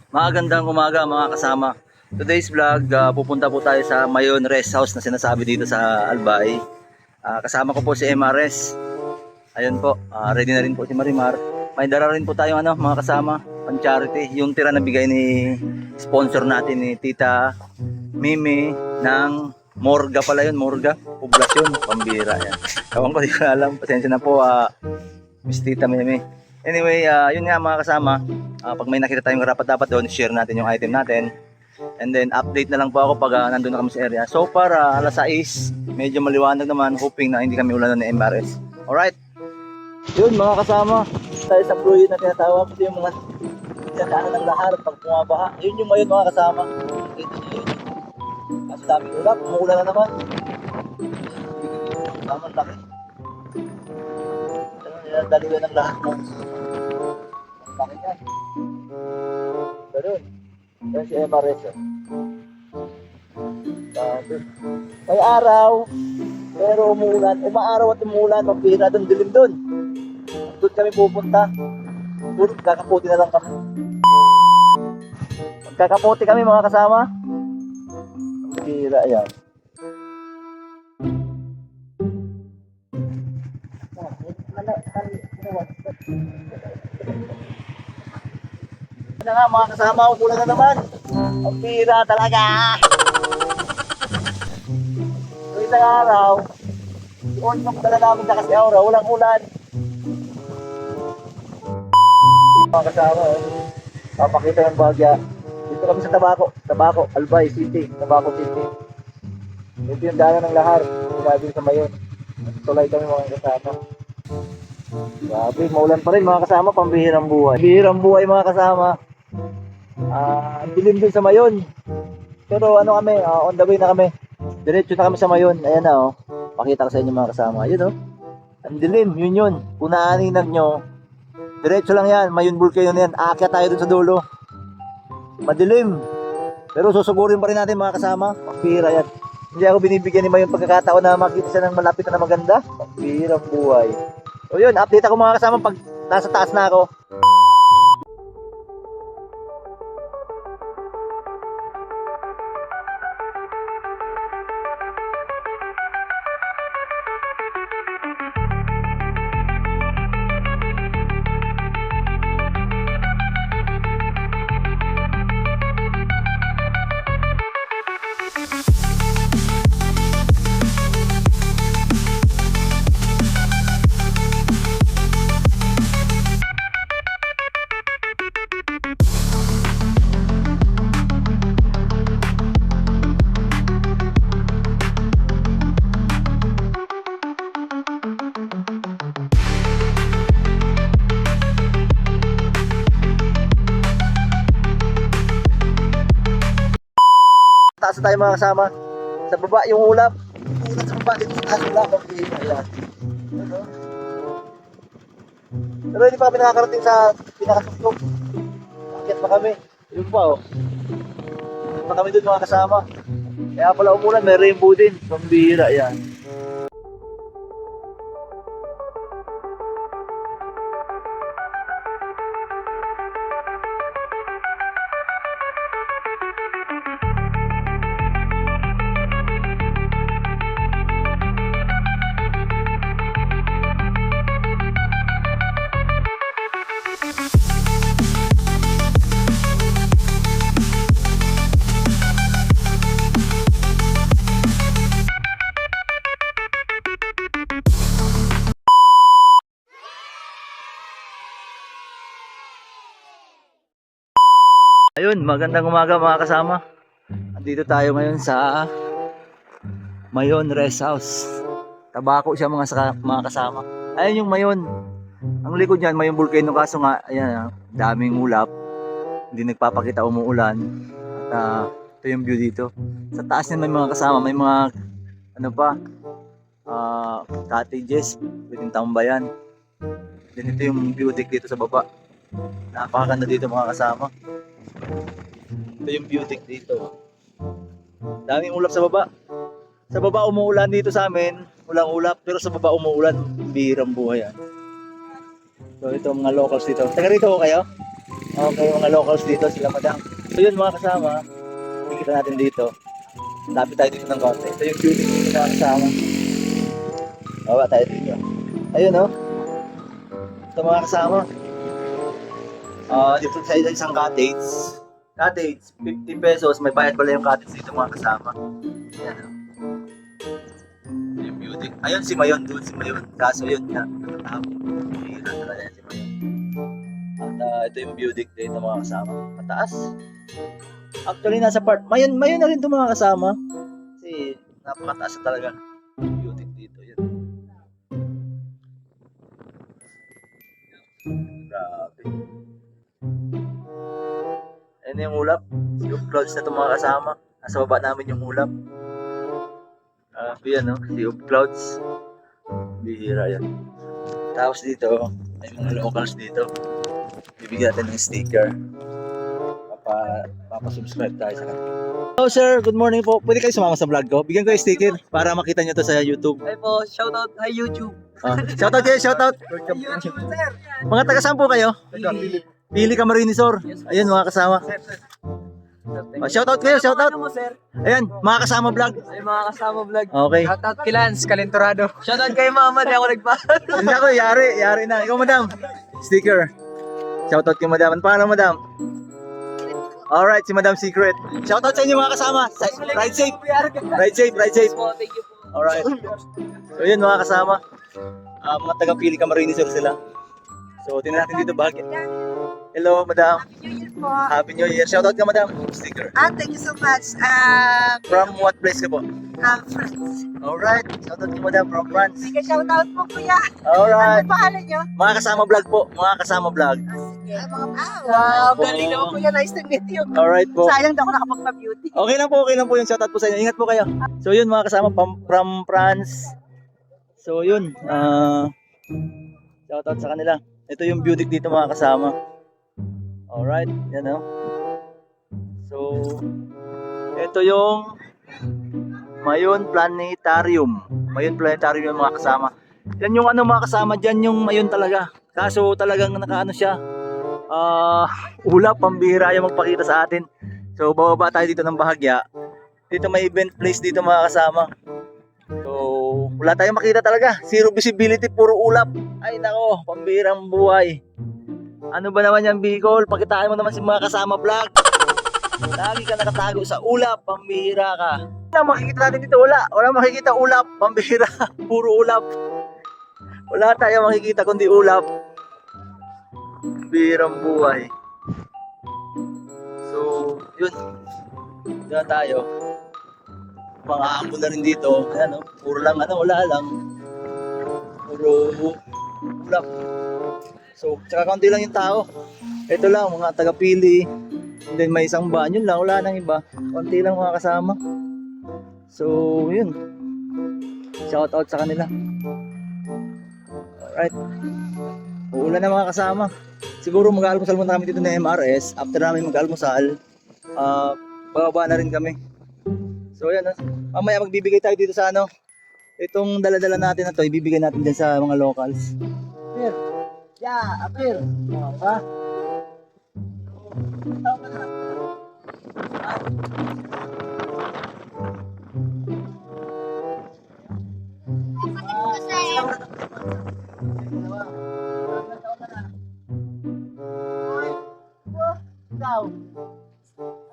Magandang umaga mga kasama. Today's vlog, pupunta po tayo sa Mayon Rest House na sinasabi dito sa Albay. Kasama ko po si MRS. Ayun po, ready na rin po si Marimar. May dala rin po tayong mga kasama, pan-charity. Yung tira na bigay ni sponsor natin ni Tita Mimi ng Morga pala yun, Morga, Poblasyon, Pambira. Yan. Ewan ko, di ko alam. Pasensya na po, Miss Tita Mimi. Anyway, yun nga mga kasama. Pag may nakita tayong dapat doon, share natin yung item natin. And then update na lang po ako pag nandun na kami sa area. So para alas 6, medyo maliwanag naman, hoping na hindi kami ulanan ng MRS. Alright. Yun mga kasama, tayo sa fluid na tinatawag. Ito yung mga tinatawag ng lahar pag pumabaha. Yun yung ngayon mga kasama. Ito yun. Mas daming ulap, umuulan na naman. Tamang laki. Ito na niladaliwan ng lahat ng laki yan. Ganun. Yan si MRS. May araw, pero umuulan. Umaaraw at umuulan, magbihira doon, dilim doon. Doon kami pupunta. Doon, kakaputi na lang kami. Magkakaputi kami mga kasama. Magbihira, ayan. Na nga mga kasama, umulan na naman. Ang pira talaga. So isang araw, doon yung dala namin na kasi aura, walang ulan. Mga kasama, papakita yung bagya. Dito kami sa Tabaco, Albay City, Tabaco City. Ito yung dala ng lahar, sinabi sa Mayon. Tulay kami mga kasama. Grabe, maulan pa rin mga kasama, pambihirang buhay. Pambihirang buhay mga kasama. Dilim din sa Mayon. Pero kami, on the way na kami. Diretso na kami sa Mayon. Ayan na pakita ko sa inyo mga kasama. Ayun ang dilim, yun. Kung naaninag nyo, diretso lang yan, Mayon Volcano na yan. Aakyat tayo dun sa dulo. Madilim. Pero susugurin pa rin natin mga kasama. Pambihira yan. Hindi ako binibigyan ni Mayon pagkakataon na makita siya ng malapit na maganda. Pambihirang buhay. O yun, update ako mga kasama pag nasa taas na ako. Taas na tayo mga kasama. Sa baba yung ulap. Ulap sa baba. Dito sa taas ulap. Ayan. Pero hindi pa kami nakakarating sa pinakatuktok. Akit pa kami. Yun pa Akit pa kami dun mga kasama. Kaya pala umulan. May rainbow din. Pambihira yan. Ayun, magandang umaga mga kasama. Andito tayo ngayon sa Mayon Rest House. Tabaco siya mga kasama. Ayun yung Mayon. Ang likod niyan, Mayon Volcano, kaso nga, ayan, daming ulap. Hindi nagpapakita umuulan. At ito yung view dito. Sa taas niyan may mga kasama, may mga cottages, pwedeng tambayan. Then ito yung view deck dito sa baba. Napakaganda dito mga kasama. Ito yung view deck dito. Daming ulap sa baba. Sa baba umuulan dito sa amin. Walang ulap, pero sa baba umuulan. Bihirang buhay yan. So ito mga locals dito. Taga rito ko kayo? Okay, mga locals dito, sila madam. So yun mga kasama, kita natin dito. Lapit tayo dito ng konti. Ito yung building dito mga kasama. Baba tayo dito. Ayun oh. Ito mga kasama. Dito sa isang cottage. Cottage, 50 pesos. May bayad pala yung cottage dito mga kasama. Ayan oh. Yung building. Ayun si Mayon, doon si Mayon. Kaso yun nga, nakatapos. Hihira talaga yan si Mayon. At ito yung building dito mga kasama. Mataas. Actually nasa part. Mayon na rin ito mga kasama. Kasi napakataas na talaga. Yung building dito. Yan. Grabe. Ayan yung ulap. Yung clouds na ito mga kasama. Nasa baba namin yung ulap. Yan no. Sea of clouds. Bihira yan. Tapos dito, may mga locals dito. Bibigyan natin ng sticker. Papasubscribe tayo sa kanila. Hello sir, good morning po. Pwede kayo sumama sa vlog ko? Bigyan ko yung sticker para makita nyo to sa YouTube. Hi po, shoutout. Hi YouTube. Shoutout kayo, shoutout. Hi YouTube, sir. Mga taga saan po kayo? Pili Camarines Sur. Ayun mga kasama. Shoutout kayo, shoutout. Ano mo, sir? Ayan, mga kasama vlog. Ay, mga kasama vlog. Okay. Shoutout kay Lance, Kalentorado. Shoutout kay Mama, di ako nagpahal. Hindi ako, yari na. Ikaw madam. Sticker. Shoutout kay madam. Ano pangalan madam? Alright, si Madam Secret. Shoutout sa inyo mga kasama. Ride safe. Ride safe, ride safe. Thank you po. Alright. So yun mga kasama. Mga taga-Pili Camarines Sur sila. So tingnan natin dito bahagi. Hello madam. Happy New Year po. Happy New Year. Shoutout ka madam. Sticker. Thank you so much. From what place ka po? France. Alright. Shoutout ka madam from France. Sige, shoutout po kuya. Alright. Ano pangalan nyo? Mga kasama vlog po. Mga kasama vlog. Sige. Wow, galing naman kuya. Nice to meet you. Alright po. Sayang daw ako nakapagpa-beauty. Okay lang po yung shoutout po sa inyo. Ingat po kayo. So yun mga kasama from France. So yun, shoutout sa kanila. Ito yung beauty dito mga kasama. Alright, yan o. So, ito yung Mayon Planetarium. Mayon Planetarium yung mga kasama. Yan yung ano mga kasama, dyan yung Mayon talaga. Kaso talagang nakaano siya, ulap, pambihira yung magpakita sa atin. So, bababa tayo dito ng bahagya. Dito may event place dito mga kasama. So, wala tayong makita talaga. Zero visibility, puro ulap. Ay nako, pambihirang buhay. Ano ba naman yan, Bicol? Pakitaan mo naman si mga kasama vlog. Lagi ka nakatago sa ulap, pambihira ka. Wala makikita natin dito, wala. Wala makikita ulap, pambihira. Puro ulap. Wala tayong makikita kundi ulap. Pambihirang buhay. So, yun. Diyan tayo. Mga ambon na rin dito. Ayan, no? Puro lang, wala lang. Puro ulap. So, tsaka kaunti lang yung tao. Ito lang, mga taga-Pili. And then may isang van, yun lang, wala nang iba. Kaunti lang mga kasama. So, yun. Shout out sa kanila. Alright. Uulan na mga kasama. Siguro mag-almusal muna kami dito ng MRS. After namin mag-almusal, bababa na rin kami. So, yan. Mamaya magbibigay tayo dito sa ano. Itong dala-dala natin na to, ibibigay natin dyan sa mga locals. Here. Yeah, apir. Ha?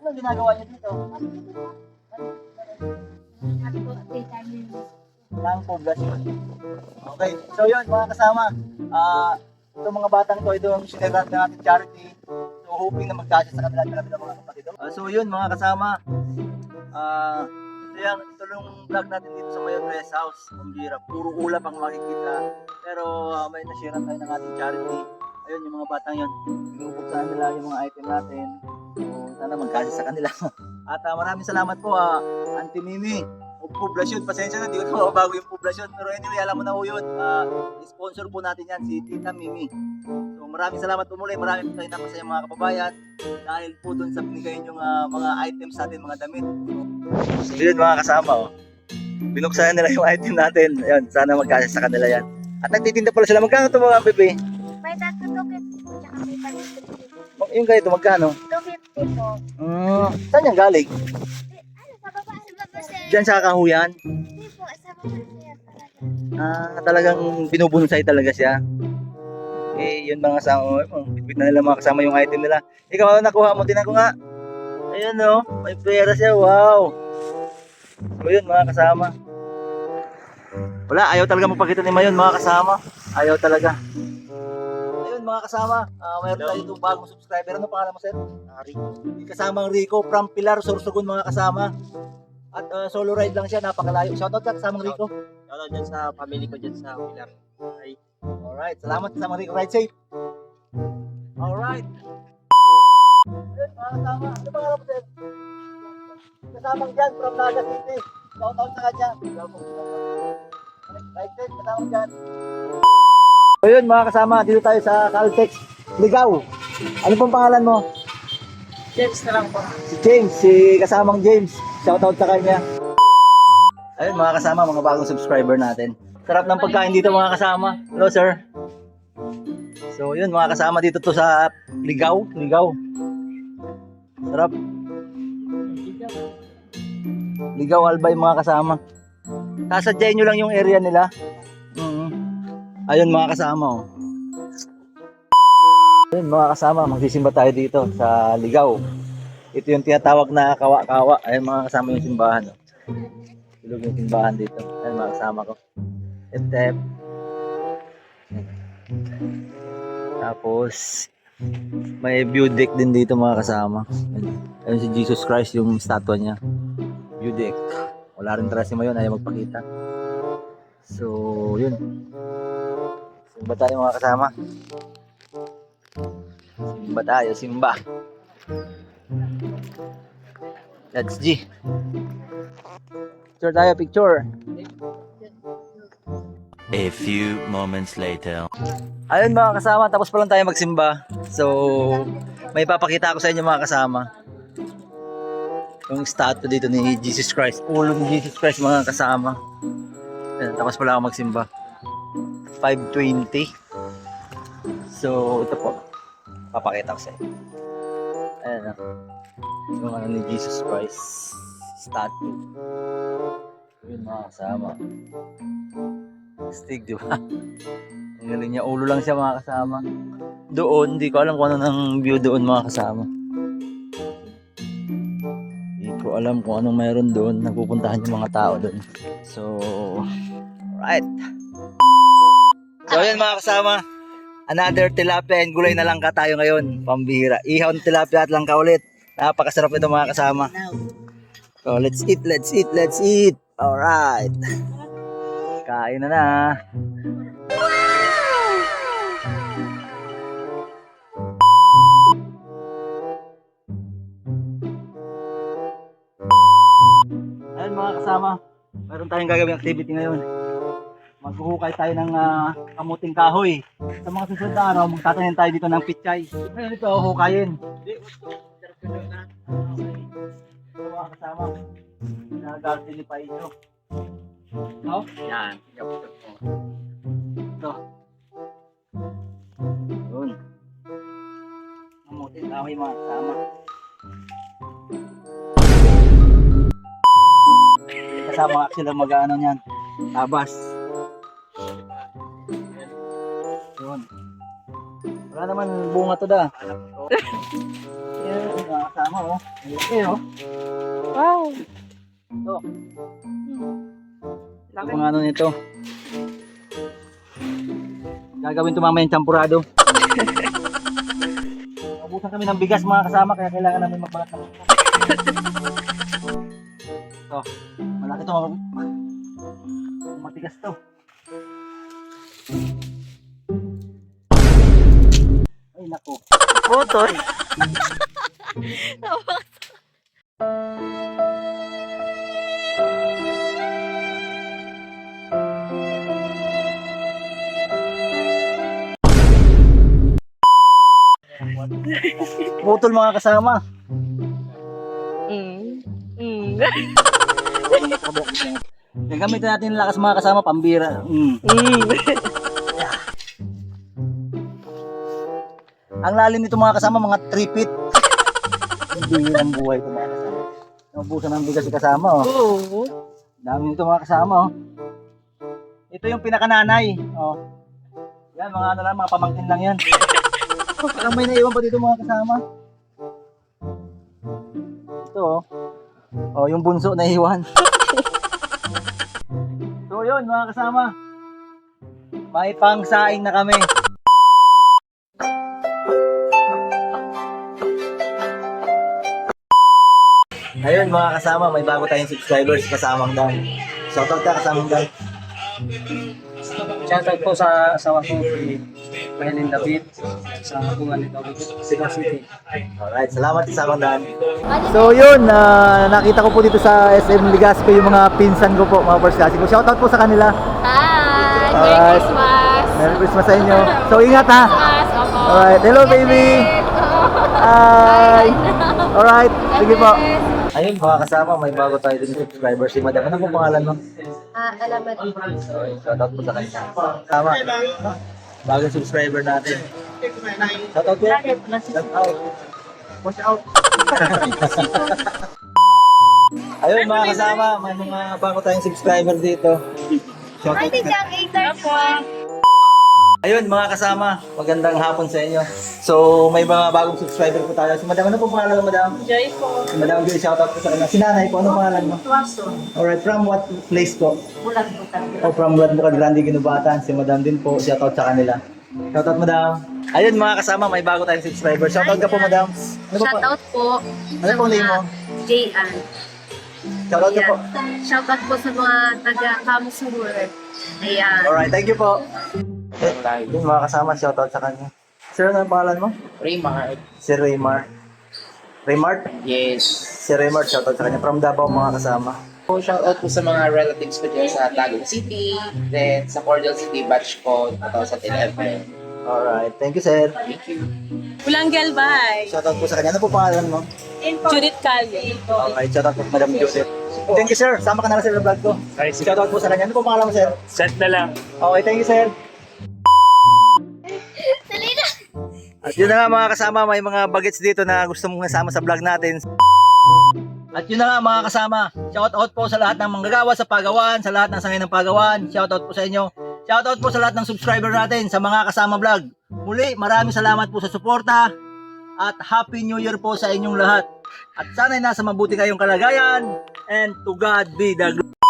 Ano ginagawa niyo dito? Lang poblasyon. Okay, so yun mga kasama. Itong mga batang to, ito yung sinerat na natin charity. So hoping na magkasya sa kanila ng mga kapatid. So yun mga kasama. Ito yung vlog natin dito sa Mayon Rest House. Pambira, puro ulap ang makikita. Pero may nashare tayo ng ating charity. Ayun yung mga batang yun. Pinupuksahan nila yung mga item natin. So sana magkasya sa kanila. At maraming salamat po Auntie Mimi. Poblasyon, pasensya na, di ko na mababago yung poblasyon. Pero anyway, alam mo na po yun. Sponsor po natin yan, si Tita Mimi. So maraming salamat po muli. Maraming po tayo napasaya mga kababayan. Dahil po dun sa binigay yung mga items natin, mga damit. So yun mga kasama. Binuksan nila yung item natin. Ayun, sana magkasya sa kanila yan. At nagtitinda pala sila. Magkano ito mga bebe? May datutukit. Tsaka may palit. Yung ganito, magkano? 250 po. Saan yan galing? Sa baba, sir. Diyan sa kahuyan? Hindi po, sa baba, sir. Talaga. Talagang binubonsay talaga siya. Eh, yun mga kasama mo. Bigit na nila mga kasama yung item nila. Ikaw, nakuha mo, tinan ko nga. Ayun no, may pera siya, wow. So yun mga kasama. Wala, ayaw talaga magpakita ni Mayon mga kasama. Ayaw talaga. Ayun mga kasama, mayroon tayo itong bagong subscriber. Ano pangalan mo, sir? Rico. Kasamang Rico from Pilar, Sorsogon mga kasama. At solo ride lang siya, napakalayo. Shoutout ka kasamang Rico. Shoutout dyan sa family ko dyan sa Pilar. Ay, Alright, salamat kasamang Rico. Ride safe. Alright. Ayun mga kasama, ano pangalan mo, sir? Kasamang dyan from Naga City. Shoutout sa kanya. Ride safe, kasamang dyan. Ayun mga kasama, dito tayo sa Caltex Ligaw. Ano pong pangalan mo? James na lang po. Si James, si kasamang James. Shoutout sa kanya. Ayun mga kasama, mga bagong subscriber natin. Sarap ng pagkain dito mga kasama. Hello sir. So yun mga kasama, dito to sa Ligaw. Ligaw. Sarap. Ligaw Albay mga kasama. Sasadyain nyo lang yung area nila. Ayun mga kasama oh. Ayun mga kasama, magsisimba tayo dito sa Ligaw. Ito yung tinatawag na kawa-kawa. Ayun mga kasama yung simbahan oh. Ilog yung simbahan dito. Ayun mga kasama ko. Step. Tapos may view deck din dito mga kasama. Ayun si Jesus Christ yung statue niya. View deck. Wala rin tara si Mayon, ayaw magpakita. So yun. Simba tayo mga kasama. Simba tayo, simba. Let's G. Picture tayo, picture. A few moments later. Ayun mga kasama, tapos pa lang tayo magsimba. So, may papakita ako sa inyo mga kasama. Yung statue dito ni Jesus Christ. Ulo ni Jesus Christ mga kasama. Ayun, tapos pa lang ako magsimba. 5:20. So, ito po. Papakita ko sa inyo. Ayan na. Yung ano ni Jesus Christ statue. Yun mga kasama. Stig, di ba? Ang galing niya. Ulo lang siya mga kasama. Doon, hindi ko alam kung ano ng view doon mga kasama. Hindi ko alam kung anong mayroon doon. Napupuntahan yung mga tao doon. So, alright. So yun mga kasama, another tilapia and gulay na lang ka tayo ngayon, pambihira. Ihaw ng tilapia at lang ka ulit. Napakasarap ito mga kasama. So let's eat, let's eat, let's eat. Alright. Kain na. Ayun mga kasama, meron tayong gagawing activity ngayon. Maghuhukay tayo ng kamuting kahoy. Sa mga susunod na araw, magtatanim tayo dito ng pichay. Ngayon ito, hukayin. Ito mga kasama. Nag-garden ni Paito. No? yan. Ito. Yun. Kamuting kahoy mga kasama. Kasama nga sila mag-ano niyan. Tabas. Yun. Wala naman bunga to da. Yan, kasama oh. Laki oh. Wow. Ito. Ito mga ano nito. Gagawin ito mamaya yung champurado. Nabusan kami ng bigas mga kasama, kaya kailangan namin magbalat ng ito. Malaki ito. Matigas to. Ay naku. Butol. Putol mga kasama. Gagamitin natin yung lakas mga kasama, pambira. Ang lalim nito mga kasama, mga 3 feet. Hindi ang buhay ito mga kasama. Naubusan ng bigas yung kasama, oh. Oo. Dami nito mga kasama, oh. Ito yung pinakananay, oh. Yan, mga ano lang, mga pamangkin lang yan. Parang may naiwan pa dito mga kasama. Ito, oh. Oh, yung bunso na iwan. So, yun mga kasama. May pangsaing na kami. Ayun mga kasama, may bago tayong subscribers kasamang Dan. Shoutout ka kasamang Dan. Shoutout po sa asawa ko, si Maylin David, sa bunga ni David, Sigaw City. Alright, salamat kasamang Dan. So yun, nakita ko po dito sa SM Ligasco yung mga pinsan ko po, mga first class ko. Shoutout po sa kanila. Hi! Merry Alright. Christmas! Merry Christmas sa inyo. So ingat ha. Christmas! Opo. Alright, hello baby. Hi. Alright, sige po. Ayun mga kasama, may bago tayo din subscriber si Madam. Ano po pangalan mo? Alamat. Shoutout po sa kanya. Tama. Bagong subscriber natin. Shoutout po. Shoutout. Watch out. Ayun mga kasama, may mga bago tayong subscriber dito. Shoutout. Ayun mga kasama, magandang hapon sa inyo. So may mga bagong subscriber po tayo. Si Madam, ano po pangalan mo, Madam? Joy po. Si Madam Joy, shoutout po sa kanya. Si Nanay po, ano pangalan mo? Tuwaso. Alright, from what place po? Bulan po tayo. O from Bulat Bukal Grande, Ginubatan. Si Madam din po, shoutout sa kanila. Shoutout Madam. Ayun mga kasama, may bago tayong subscriber. Shoutout ka po Madam. Ano po? Shoutout po. Ano pong name mo? J.An. Shoutout ka po. Shoutout po sa mga taga-Kamusur. Ayan. Alright, thank you po. Yun mga kasama, shoutout sa kanya. Sir, ano ang pangalan mo? Raymar. Si Raymar. Raymart? Yes. Si Raymart, shoutout sa kanya. From Davao mga kasama. So, shoutout po sa mga relatives ko dyan sa Taguig City, then sa Cordial City, batch ko 2011. Alright, thank you sir. Thank you. Ulanggal, bye. Shoutout po sa kanya. Ano po pangalan mo? Judith Calvi. Alright, shoutout po Madam Joseph. Thank you sir. Sama ka na lang sir sa vlog ko. Shoutout po sa kanya. Ano po pangalan mo sir? Set na lang. Okay, thank you sir. At yun na nga mga kasama, may mga bagets dito na gusto mong nasama sa vlog natin. At yun na nga mga kasama, shoutout po sa lahat ng manggagawa sa pagawan, sa lahat ng sangay ng pagawan, shoutout po sa inyo. Shoutout po sa lahat ng subscriber natin sa mga kasama vlog. Muli, maraming salamat po sa suporta at Happy New Year po sa inyong lahat. At sana'y nasa mabuti kayong kalagayan and to God be the glory.